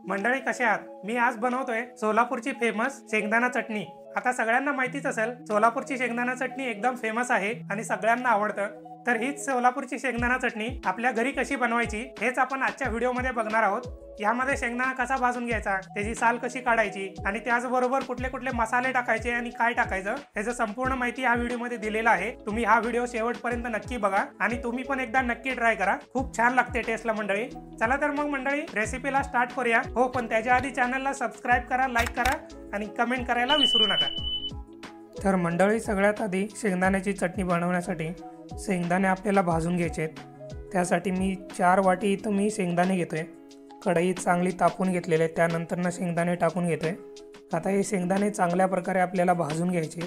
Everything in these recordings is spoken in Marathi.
मंडळी कसे आहात? मी आज बनवतोय सोलापूरची फेमस शेंगदाणा चटणी। आता सगळ्यांना माहितीच असेल सोलापूरची शेंगदाणा चटणी एकदम फेमस आहे आणि सगळ्यांना आवडतं। तर हीच सोलापूरची शेंगदाणा चटणी आपल्या घरी कशी बनवायची हेच आपण आजच्या व्हिडिओमध्ये बघणार आहोत। यामध्ये शेंगदाणा कसा भाजून घ्यायचा, त्याची साल कशी काढायची आणि त्याचबरोबर कुठले कुठले मसाले टाकायचे आणि काय टाकायचं याचं संपूर्ण माहिती या व्हिडिओमध्ये दिलेला आहे। तुम्ही हा व्हिडिओ शेवटपर्यंत नक्की बघा आणि तुम्ही पण एकदा नक्की ट्राय करा, खूप छान लागते टेस्टला मंडळी। चला तर मग मंडळी रेसिपीला स्टार्ट करूया। हो पण त्याच्या आधी चॅनलला सबस्क्राइब करा, लाईक करा आणि कमेंट करायला विसरू नका। तर मंडळी सगळ्यात आधी शेंगदाण्याची चटणी बनवण्यासाठी शेंगदाणे आपल्याला भाजून घ्यायचे आहेत। त्यासाठी मी 4 वाटी इथं मी शेंगदाणे घेतोय। कढईत चांगली तापून घेतलेले, त्यानंतर शेंगदाणे टाकून घेतोय। आता हे शेंगदाणे चांगल्या प्रकारे आपल्याला भाजून घ्यायचे।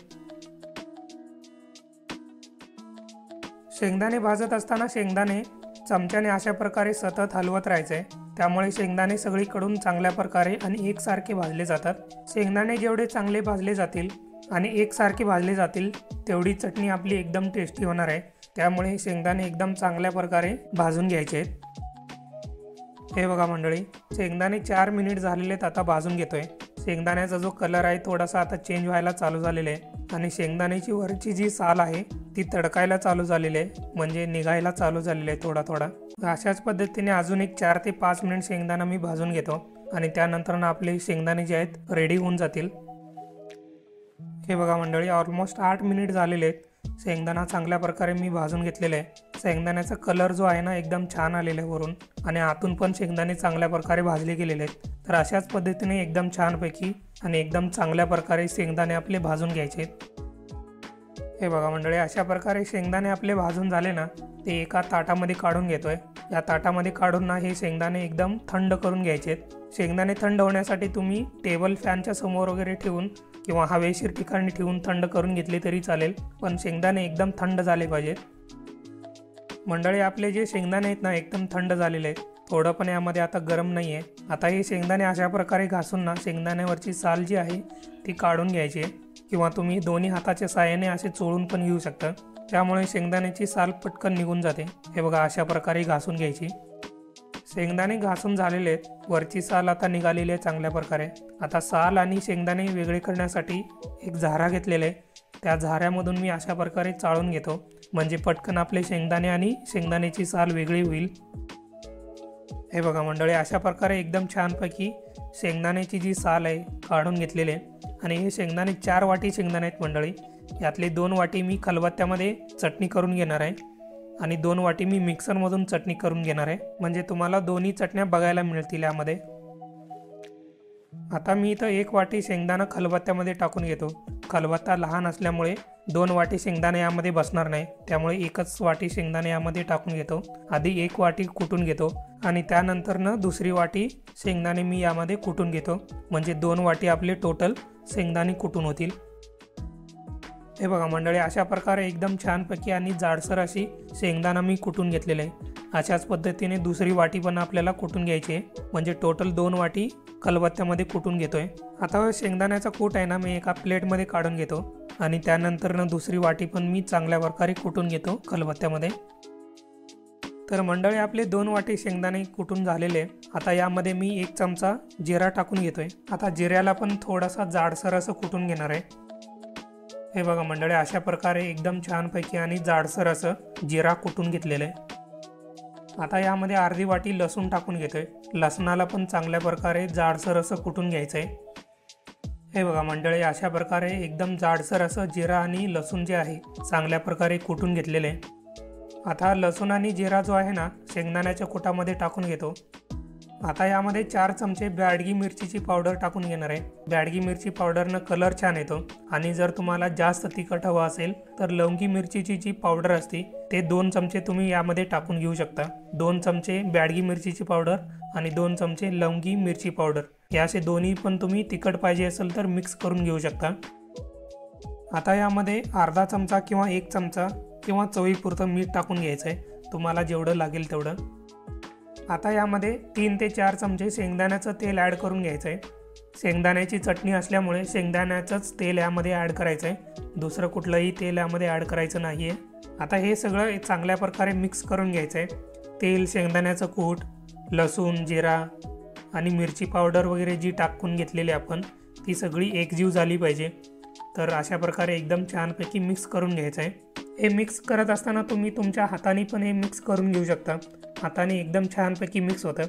शेंगदाणे भाजत असताना शेंगदाणे चमच्याने अशा प्रकारे सतत हलवत राहायचे, त्यामुळे शेंगदाणे सगळीकडून चांगल्या प्रकारे आणि एकसारखे भाजले जातात। शेंगदाणे जेवढे चांगले भाजले जातील आणि एकसारखे भाजले जातील तेवढी चटणी आपली एकदम टेस्टी होणार आहे। त्यामुळे शेंगदाणे एकदम चांगल्या प्रकारे भाजून घ्यायचे आहेत। हे बघा मंडळी, शेंगदाणे 4 मिनिट झालेले आता भाजून घेतोय। शेंगदाण्याचा जो कलर आहे थोडासा आता चेंज व्हायला चालू झालेला आहे आणि शेंगदाण्याची वरची जी साल आहे ती तडकायला चालू झालेली आहे, म्हणजे निघायला चालू झालेली आहे थोडा थोडा। अशाच पद्धतीने अजून एक 4 ते 5 मिनिट शेंगदाणा मी भाजून घेतो आणि त्यानंतर आपले शेंगदाणे जे आहेत रेडी होऊन जातील। हे बघा मंडळी, ऑलमोस्ट 8 मिनिट झालेले आहेत। शेंगदाणा चांगल्या प्रकारे मी भाजून घेतलेला आहे। शेंगदाण्याचा कलर जो आहे ना एकदम छान आलेला आहे वरून, आणि आतून पण शेंगदाणे चांगल्या प्रकारे भाजले गेलेले आहेत। तर अशाच पद्धतीने एकदम छानपैकी आणि एकदम चांगल्या प्रकारे शेंगदाणे आपले भाजून घ्यायचे आहेत। हे बघा मंडळी, अशा प्रकारे शेंगदाणे आपले भाजून झाले ना ते एका ताटामध्ये काढून घेतोय। या ताटामध्ये काढून ना हे शेंगदाणे एकदम थंड करून घ्यायचे आहेत। शेंगदाणे थंड होण्यासाठी तुम्ही टेबल फॅनच्या समोर वगैरे ठेवून किंवा हवेशीर ठिकाणी ठेवून थंड करून घेतले तरी चालेल, पण शेंगदाणे एकदम थंड झाले पाहिजेत। मंडळी आपले जे शेंगदाणे आहेत ना एकदम थंड झालेले आहेत, थोडं पण यामध्ये आता गरम नाही आहे। आता हे शेंगदाणे अशा प्रकारे घासून ना शेंगदाण्यावरची साल जी आहे ती काढून घ्यायची आहे, किंवा तुम्ही दोन्ही हाताच्या साहाय्याने असे चोळून पण घेऊ शकता, त्यामुळे शेंगदाण्याची साल पटकन निघून जाते। हे बघा अशा प्रकारे घासून घ्यायची। शेंगदाणे घासून झालेले आहेत, वरची साल आता निघालेली आहे चांगल्या प्रकारे। आता साल आणि शेंगदाणे वेगळे करण्यासाठी एक झारा घेतलेला आहे, त्या झाऱ्यामधून मी अशा प्रकारे चाळून घेतो, म्हणजे पटकन आपले शेंगदाणे आणि शेंगदाण्याची साल वेगळी होईल। हे बघा मंडळी, अशा प्रकारे एकदम छानपैकी शेंगदाण्याची जी साल आहे काढून घेतलेली आहे। आणि हे शेंगदाणे 4 वाटी शेंगदाणे आहेत मंडळी, यातले 2 वाटी मी खलबत्त्यामध्ये चटणी करून घेणार आहे आणि 2 वाटी मी मिक्सरमधून चटणी करून घेणार आहे, म्हणजे तुम्हाला दोन्ही चटण्या बघायला मिळतील यामध्ये। आता मी इथं 1 वाटी शेंगदाणा खलबत्त्यामध्ये टाकून घेतो। खलबत्ता लहान असल्यामुळे 2 वाटी शेंगदाणे यामध्ये बसणार नाही, त्यामुळे 1च वाटी शेंगदाणे यामध्ये टाकून घेतो। आधी 1 वाटी कुटून घेतो आणि त्यानंतर दुसरी वाटी शेंगदाणे मी यामध्ये कुटून घेतो, म्हणजे 2 वाटी आपले टोटल शेंगदाणे कुटून होतील। हे बघा मंडळी, अशा प्रकारे एकदम छानपैकी आणि जाडसर अशी शेंगदाणा मी कुटून घेतलेले आहे। अशाच पद्धतीने दुसरी वाटी पण आपल्याला कुटून घ्यायची आहे, म्हणजे टोटल 2 वाटी खलबत्त्यामध्ये कुटून घेतोय। आता शेंगदाण्याचा कूट आहे ना मी एका प्लेटमध्ये काढून घेतो आणि त्यानंतर दुसरी वाटी पण मी चांगल्या प्रकारे कुटून घेतो खलबत्त्यामध्ये। तर मंडळी आपले 2 वाटी शेंगदाणे कुटून झालेले। आता यामध्ये मी 1 चमचा जिरा टाकून घेतोय। आता जिऱ्याला पण थोडासा जाडसर असं कुटून घेणार आहे। हे बघा मंडळी, अशा प्रकारे एकदम छानपैकी आणि जाडसर असं जिरा कुटून घेतलेलं आहे। आता यामध्ये अर्धी वाटी लसूण टाकून घेतोय। लसणाला पण चांगल्या प्रकारे जाडसर असं कुटून घ्यायचं आहे। हे बघा मंडळी, अशा प्रकारे एकदम जाडसर असं जिरा आणि लसूण जे आहे चांगल्या प्रकारे कुटून घेतलेले आहे। आता लसूण आणि जिरा जो आहे ना शेंगदाण्याच्या कुटामध्ये टाकून घेतो। आता यामध्ये 4 चमचे ब्याडगी मिरचीची पावडर टाकून घेणार आहे। ब्याडगी मिरची पावडरनं कलर छान येतो, आणि जर तुम्हाला जास्त तिखट हवं असेल तर लवंगी मिरचीची जी पावडर असते ते 2 चमचे तुम्ही यामध्ये टाकून घेऊ शकता। 2 चमचे ब्याडगी मिरचीची पावडर आणि 2 चमचे लवंगी मिरची पावडर, हे असे दोन्ही पण तुम्ही तिखट पाहिजे असेल तर मिक्स करून घेऊ शकता। आता यामध्ये अर्धा चमचा किंवा 1 चमचा किंवा चवीपुरतं मीठ टाकून घ्यायचं आहे, तुम्हाला जेवढं लागेल तेवढं। आता यामध्ये 3 ते 4 चमचे शेंगदाण्याचं तेल ॲड करून घ्यायचं आहे। शेंगदाण्याची चटणी असल्यामुळे शेंगदाण्याचंच तेल यामध्ये ॲड करायचं आहे, दुसरं कुठलंही तेल यामध्ये ॲड करायचं नाही आहे। आता हे सगळं चांगल्या प्रकारे मिक्स करून घ्यायचं आहे। तेल, शेंगदाण्याचं कूट, लसूण, जिरा आणि मिरची पावडर वगैरे जी टाकून घेतलेली आपण ती सगळी एकजीव झाली पाहिजे। तर अशा प्रकारे एकदम छानपैकी मिक्स करून घ्यायचं आहे। हे मिक्स करत असताना तुम्ही तुमच्या हाताने पण हे मिक्स करून घेऊ शकता। हाताने एकदम छानपैकी मिक्स होतं,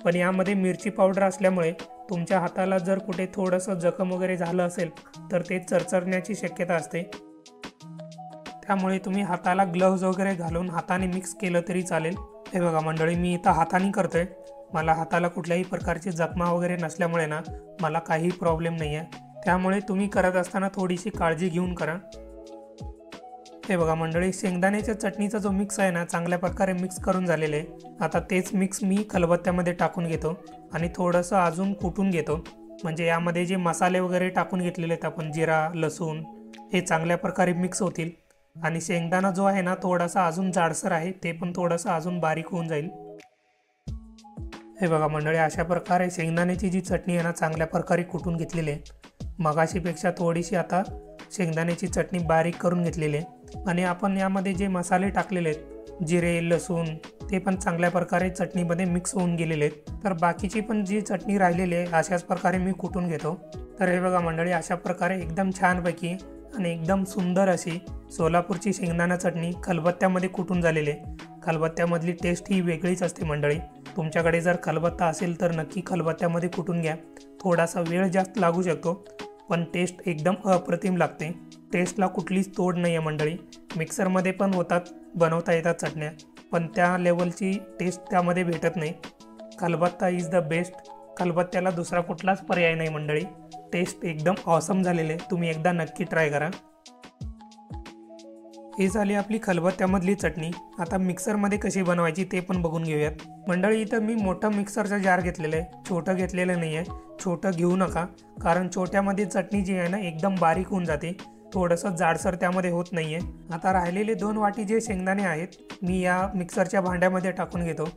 पण यामध्ये मिरची पावडर असल्यामुळे तुमच्या हाताला जर कुठे थोडंसं जखम वगैरे झालं असेल तर ते चरचरण्याची शक्यता असते। त्यामुळे तुम्ही हाताला ग्लव्ज वगैरे घालून हाताने मिक्स केलं तरी चालेल। हे बघा मंडळी, मी इथं हाताने करतोय। मला हाताला कुठल्याही प्रकारची जखमा वगैरे नसल्यामुळे ना मला काही प्रॉब्लेम नाही आहे। त्यामुळे तुम्ही करत असताना थोडीशी काळजी घेऊन करा। हे बघा मंडळी, शेंगदाण्याच्या चटणीचा जो मिक्स आहे ना चांगल्या प्रकारे मिक्स करून झालेले आहे। आता तेच मिक्स मी खलबत्त्यामध्ये टाकून घेतो आणि थोडंसं अजून कुटून घेतो, म्हणजे यामध्ये जे मसाले वगैरे टाकून घेतलेले आहेत आपण, जिरा लसूण, हे चांगल्या प्रकारे मिक्स होतील। आणि शेंगदाणा जो आहे ना थोडासा अजून जाडसर आहे, ते पण थोडंसं अजून बारीक होऊन जाईल। हे बघा मंडळी, अशा प्रकारे शेंगदाण्याची जी चटणी आहे ना चांगल्या प्रकारे कुटून घेतलेली आहे। मगाशीपेक्षा थोडीशी आता शेंगदाण्याची चटणी बारीक करून घेतलेली आहे। आणि आपण यामध्ये जे मसाले टाकलेले आहेत, जिरे लसूण, ते पण चांगल्या प्रकारे चटणीमध्ये मिक्स होऊन गेलेले आहेत। तर बाकीची पण जी चटणी राहिलेली आहे अशाच प्रकारे मी कुटून घेतो। तर हे बघा मंडळी, अशा प्रकारे एकदम छानपैकी आणि एकदम सुंदर अशी सोलापूरची शेंगदाणा चटणी खलबत्त्यामध्ये कुटून झालेली आहे। खलबत्त्यामधली टेस्ट ही वेगळीच असते मंडळी। तुमच्याकडे जर खलबत्ता असेल तर नक्की खलबत्त्यामध्ये कुटून घ्या। थोडासा वेळ जास्त लागू शकतो, पण टेस्ट एकदम अप्रतिम लागते। टेस्टला कुठलीच तोड नाही आहे मंडळी। मिक्सरमध्ये पण होतात, बनवता येतात चटण्या, पण त्या लेवलची टेस्ट त्यामध्ये भेटत नाही। खलबत्ता इज द बेस्ट। खलबत्त्याला दुसरा कुठलाच पर्याय नाही मंडळी। टेस्ट एकदम ऑसम झालेले, तुम्ही एकदा नक्की ट्राय करा। ही झाली आपली खलबत्त्यामधली चटणी। आता मिक्सरमध्ये कशी बनवायची ते पण बघून घेऊयात। मंडळी, इथं मी मोठं मिक्सरचा जार घेतलेलं आहे, छोटं घेतलेलं नाही आहे। छोटं घेऊ नका, कारण छोट्यामध्ये चटणी जी आहे ना एकदम बारीक होऊन जाते, थोडंसं जाडसर त्यामध्ये होत नाही आहे। आता राहिलेले 2 वाटी जे शेंगदाणे आहेत मी या मिक्सरच्या भांड्यामध्ये टाकून घेतो।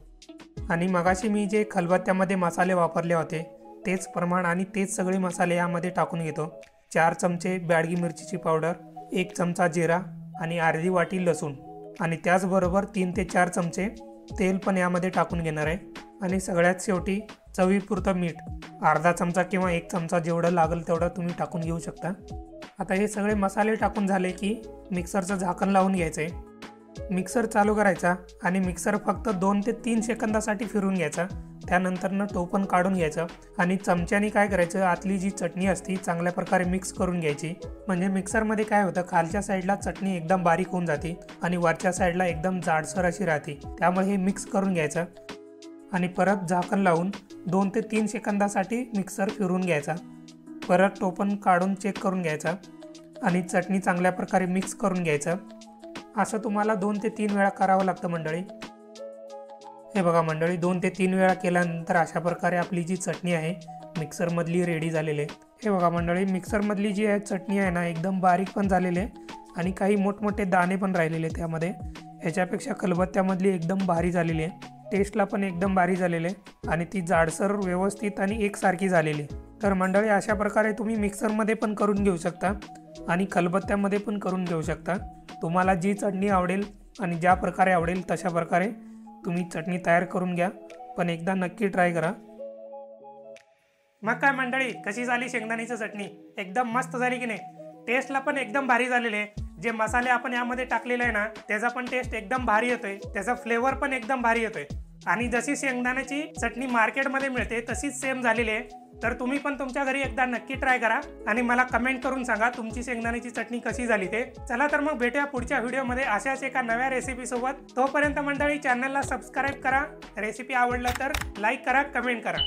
आणि मगाशी मी जे खलबत्त्यामध्ये मसाले वापरले होते तेच प्रमाण आणि तेच सगळे मसाले यामध्ये टाकून घेतो। 4 चमचे बॅडगी मिरचीची पावडर, 1 चमचा जिरा आणि अर्धी वाटी लसूण, आणि त्याचबरोबर 3 ते 4 चमचे तेल पण यामध्ये टाकून घेणार आहे। आणि सगळ्यात शेवटी चवीपुरतं मीठ, अर्धा चमचा किंवा 1 चमचा जेवढं लागेल तेवढं तुम्ही टाकून घेऊ शकता। आता हे सगळे मसाले टाकून झाले की मिक्सरचं झाकण लावून घ्यायचं आहे। मिक्सर चालू करायचा आणि मिक्सर फक्त 2 ते 3 सेकंदासाठी फिरून घ्यायचा। त्यानंतरनं टोपण काढून घ्यायचं आणि चमच्याने काय करायचं, आतली जी चटणी असती चांगल्या प्रकारे मिक्स करून घ्यायची। म्हणजे मिक्सरमध्ये काय होतं, खालच्या साईडला चटणी एकदम बारीक होऊन जाते आणि वरच्या साईडला एकदम जाडसर अशी राहते। त्यामुळे हे मिक्स करून घ्यायचं आणि परत झाकण लावून 2 ते 3 सेकंदासाठी मिक्सर फिरून घ्यायचा। परत टोपण काढून चेक करून घ्यायचा आणि चटणी चांगल्या प्रकारे मिक्स करून घ्यायचं। असं तुम्हाला 2 ते 3 वेळा करावं लागतं मंडळी। हे बघा मंडळी, 2 ते 3 वेळा केल्यानंतर अशा प्रकारे आपली जी चटणी आहे मिक्सरमधली रेडी झालेली आहे। हे बघा मंडळी, मिक्सरमधली जी आहे चटणी आहे ना एकदम बारीक पण झालेली आहे आणि काही मोठमोठे दाणे पण राहिलेले त्यामध्ये। ह्याच्यापेक्षा खलबत्त्यामधली एकदम भारी झालेली आहे, टेस्टला पण एकदम भारी झालेली आहे आणि ती जाडसर व्यवस्थित आणि एकसारखी झालेली आहे। तर मंडळी, अशा प्रकारे तुम्ही मिक्सरमध्ये पण करून घेऊ शकता आणि खलबत्त्यामध्ये पण करून घेऊ शकता। तुम्हाला जी चटणी आवडेल आणि ज्या प्रकारे आवडेल तशा प्रकारे तुम्ही चटणी तयार करून घ्या, पण एकदा नक्की ट्राय करा। मग काय मंडळी, कशी झाली शेंगदाण्याची चटणी? एकदम मस्त झाली की नाही? टेस्टला पण एकदम भारी झालेले आहे। जे मसाले आपण यामध्ये टाकलेले आहे ना त्याचा पण टेस्ट एकदम भारी येतोय, त्याचा फ्लेवर पण एकदम भारी येतोय आणि जशी शेंगदाण्याची चटणी मार्केटमध्ये मिळते तशीच सेम झालेली आहे। तर तुम्ही पण तुमच्या घरी एकदा नक्की ट्राय करा आणि मला कमेंट करून सांगा तुमची शेंगदाण्याची चटणी कशी झाली ते। चला तर मग भेटूया पुढच्या व्हिडिओमध्ये अशाच एका नव्या रेसिपी सोबत। तोपर्यंत मंडळी चॅनलला सबस्क्राईब करा, रेसिपी आवडला तर लाईक करा, कमेंट करा।